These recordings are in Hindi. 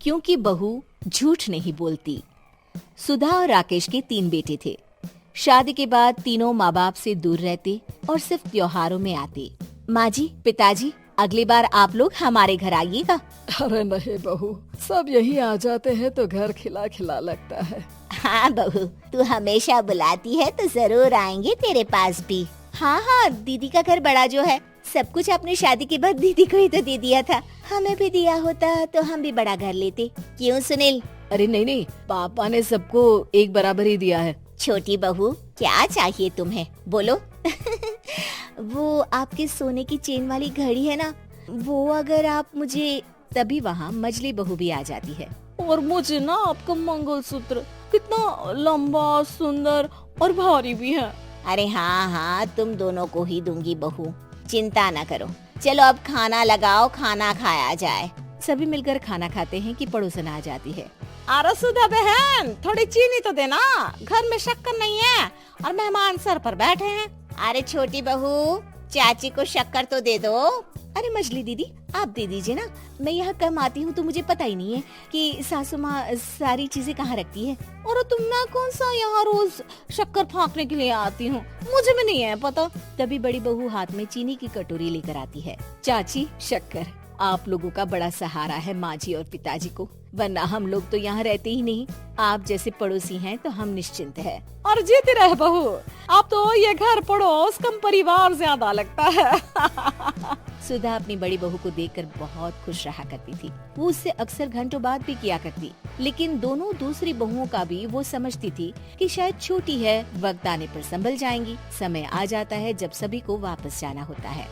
क्योंकि बहू झूठ नहीं बोलती। सुधा और राकेश के 3 बेटे थे। शादी के बाद तीनों माँ बाप से दूर रहते और सिर्फ त्योहारों में आते। माँ जी, पिताजी, अगली बार आप लोग हमारे घर आइएगा। अरे नहीं बहू, सब यही आ जाते हैं तो घर खिला खिला लगता है। हाँ बहू, तू हमेशा बुलाती है तो जरूर आएंगे तेरे पास भी। हाँ हाँ, दीदी का घर बड़ा जो है, सब कुछ आपने शादी के बाद दीदी को ही तो दे दिया था। हमें भी दिया होता तो हम भी बड़ा घर लेते। क्यों सुनील? अरे नहीं, पापा ने सबको एक बराबर ही दिया है। छोटी बहू, क्या चाहिए तुम्हें, बोलो। वो आपके सोने की चेन वाली घड़ी है ना, वो अगर आप मुझे। तभी वहाँ मजली बहू भी आ जाती है। और मुझे ना आपका मंगलसूत्र कितना लंबा, सुंदर और भारी भी है। अरे हाँ हाँ, तुम दोनों को ही दूंगी बहू, चिंता न करो। चलो अब खाना लगाओ, खाना खाया जाए। सभी मिलकर खाना खाते हैं कि पड़ोसन आ जाती है। अरे सुधा बहन, थोड़ी चीनी तो देना, घर में शक्कर नहीं है और मेहमान सर पर बैठे हैं। अरे छोटी बहू, चाची को शक्कर तो दे दो। अरे मजली दीदी, आप दे दीजिए ना, मैं यहाँ कम आती हूँ तो मुझे पता ही नहीं है कि सासू माँ सारी चीजें कहाँ रखती है। और तुम मैं कौन सा यहाँ रोज शक्कर फाँकने के लिए आती हूँ, मुझे भी नहीं है पता। तभी बड़ी बहू हाथ में चीनी की कटोरी लेकर आती है। चाची, शक्कर आप लोगों का बड़ा सहारा है माँ जी और पिताजी को, वरना हम लोग तो यहाँ रहते ही नहीं। आप जैसे पड़ोसी हैं तो हम निश्चिंत हैं। और जीती रहे बहू, आप तो ये घर पड़ोस कम परिवार ज्यादा लगता है। सुधा अपनी बड़ी बहू को देखकर बहुत खुश रहा करती थी। वो उससे अक्सर घंटों बात भी किया करती, लेकिन दोनों दूसरी बहुओं का भी वो समझती थी कि शायद छोटी है, वक्त आने पर संभल जाएंगी। समय आ जाता है जब सभी को वापस जाना होता है।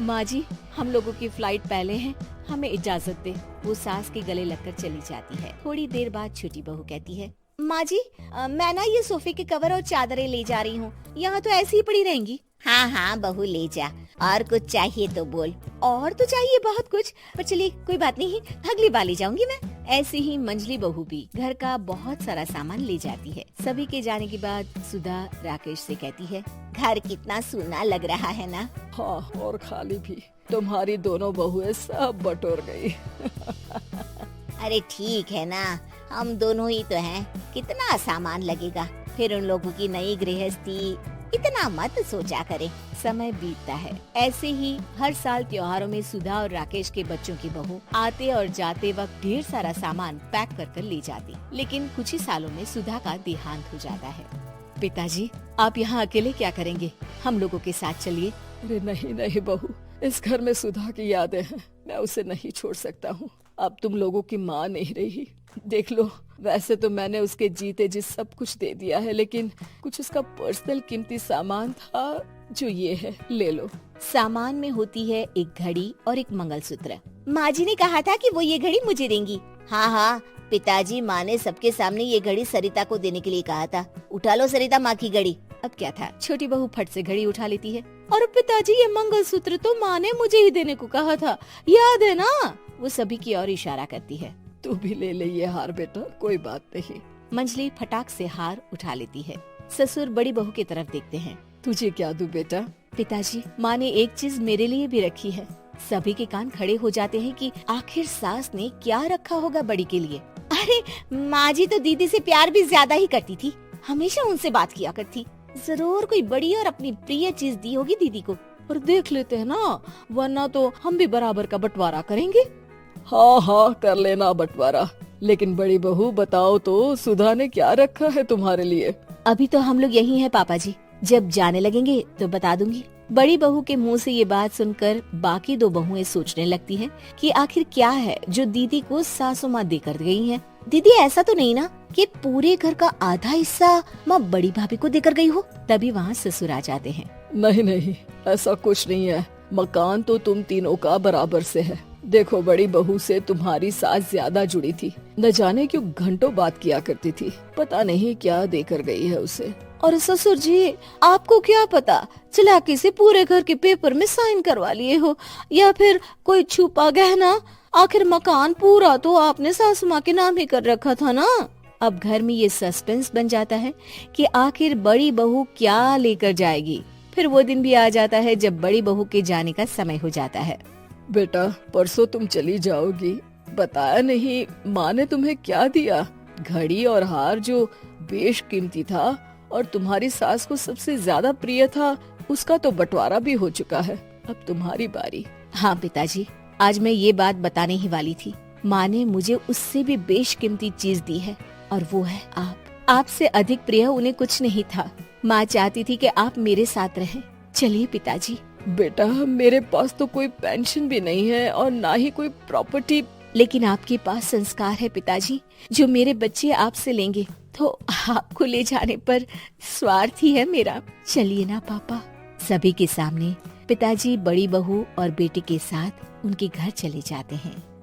माँ जी, हम लोगों की फ्लाइट पहले है, हमें इजाजत दे। वो सास के गले लगकर चली जाती है। थोड़ी देर बाद छोटी बहू कहती है, माँ जी, मैं ना ये सोफे के कवर और चादरें ले जा रही हूँ, यहाँ तो ऐसी ही पड़ी रहेंगी। हाँ हाँ बहू, ले जा, और कुछ चाहिए तो बोल। और तो चाहिए बहुत कुछ, पर चलिए कोई बात नहीं, अगली बार ले जाऊंगी मैं। ऐसे ही मंजली बहू भी घर का बहुत सारा सामान ले जाती है। सभी के जाने के बाद सुधा राकेश से कहती है, घर कितना सूना लग रहा है ना। हाँ, और खाली भी। तुम्हारी दोनों बहुएं सब बटोर गई। अरे ठीक है ना, हम दोनों ही तो हैं, कितना सामान लगेगा। फिर उन लोगों की नई गृहस्थी, इतना मत सोचा करे। समय बीतता है। ऐसे ही हर साल त्योहारों में सुधा और राकेश के बच्चों की बहू आते और जाते वक्त ढेर सारा सामान पैक कर कर ले जाती। लेकिन कुछ ही सालों में सुधा का देहांत हो जाता है। पिताजी, आप यहाँ अकेले क्या करेंगे? हम लोगों के साथ चलिए। अरे नहीं बहू, इस घर में सुधा की यादें हैं, मैं उसे नहीं छोड़ सकता हूँ। अब तुम लोगों की माँ नहीं रही। देख लो, वैसे तो मैंने उसके जीते जी सब कुछ दे दिया है, लेकिन कुछ उसका पर्सनल कीमती सामान था जो ये है, ले लो। सामान में होती है एक घड़ी और एक मंगलसूत्र। माँ जी ने कहा था कि वो ये घड़ी मुझे देंगी। हाँ हाँ, पिताजी, माँ ने सबके सामने ये घड़ी सरिता को देने के लिए कहा था। उठा लो सरिता माँ की घड़ी। अब क्या था, छोटी बहू फट से घड़ी उठा लेती है। और पिताजी, ये मंगलसूत्र तो माँ ने मुझे ही देने को कहा था, याद है ना? वो सभी की ओर इशारा करती है। तू भी ले ले ये हार बेटा, कोई बात नहीं। मंजली फटाक से हार उठा लेती है। ससुर बड़ी बहू की तरफ देखते हैं। तुझे क्या दूं बेटा? पिताजी, माँ ने एक चीज मेरे लिए भी रखी है। सभी के कान खड़े हो जाते हैं कि आखिर सास ने क्या रखा होगा बड़ी के लिए। अरे माँ जी तो दीदी से प्यार भी ज्यादा ही करती थी, हमेशा उनसे बात किया करती। जरूर कोई बड़ी और अपनी प्रिय चीज दी होगी दीदी को। और देख लेते हैं ना, वरना तो हम भी बराबर का बंटवारा करेंगे। हाँ, कर लेना बंटवारा। लेकिन बड़ी बहू, बताओ तो, सुधा ने क्या रखा है तुम्हारे लिए? अभी तो हम लोग यही हैं पापा जी, जब जाने लगेंगे तो बता दूंगी। बड़ी बहू के मुंह से ये बात सुनकर बाकी 2 बहुएं सोचने लगती हैं कि आखिर क्या है जो दीदी को सासू माँ देकर गई हैं। दीदी, ऐसा तो नहीं ना कि पूरे घर का आधा हिस्सा माँ बड़ी भाभी को देकर गई हो? तभी वहाँ ससुर आ जाते हैं। नहीं, ऐसा कुछ नहीं है। मकान तो तुम तीनों का बराबर से है। देखो, बड़ी बहू से तुम्हारी सास ज्यादा जुड़ी थी, न जाने क्यों घंटों बात किया करती थी। पता नहीं क्या देकर गई है उसे। और ससुर जी, आपको क्या पता, चालाकी से पूरे घर के पेपर में साइन करवा लिए हो, या फिर कोई छुपा गहना। आखिर मकान पूरा तो आपने सासू माँ के नाम ही कर रखा था ना। अब घर में ये सस्पेंस बन जाता है कि आखिर बड़ी बहू क्या लेकर जाएगी। फिर वो दिन भी आ जाता है जब बड़ी बहू के जाने का समय हो जाता है। बेटा, परसों तुम चली जाओगी, बताया नहीं, माँ ने तुम्हें क्या दिया? घड़ी और हार जो बेशकीमती था और तुम्हारी सास को सबसे ज्यादा प्रिय था, उसका तो बंटवारा भी हो चुका है। अब तुम्हारी बारी। हाँ पिताजी, आज मैं ये बात बताने ही वाली थी। माँ ने मुझे उससे भी बेशकीमती चीज दी है और वो है आप। आपसे अधिक प्रिय उन्हें कुछ नहीं था। माँ चाहती थी कि आप मेरे साथ रहें। चलिए पिताजी। बेटा, मेरे पास तो कोई पेंशन भी नहीं है और ना ही कोई प्रॉपर्टी। लेकिन आपके पास संस्कार है पिताजी, जो मेरे बच्चे आपसे लेंगे, तो आपको ले जाने पर स्वार्थ ही है मेरा। चलिए ना पापा। सभी के सामने पिताजी बड़ी बहू और बेटे के साथ उनके घर चले जाते हैं।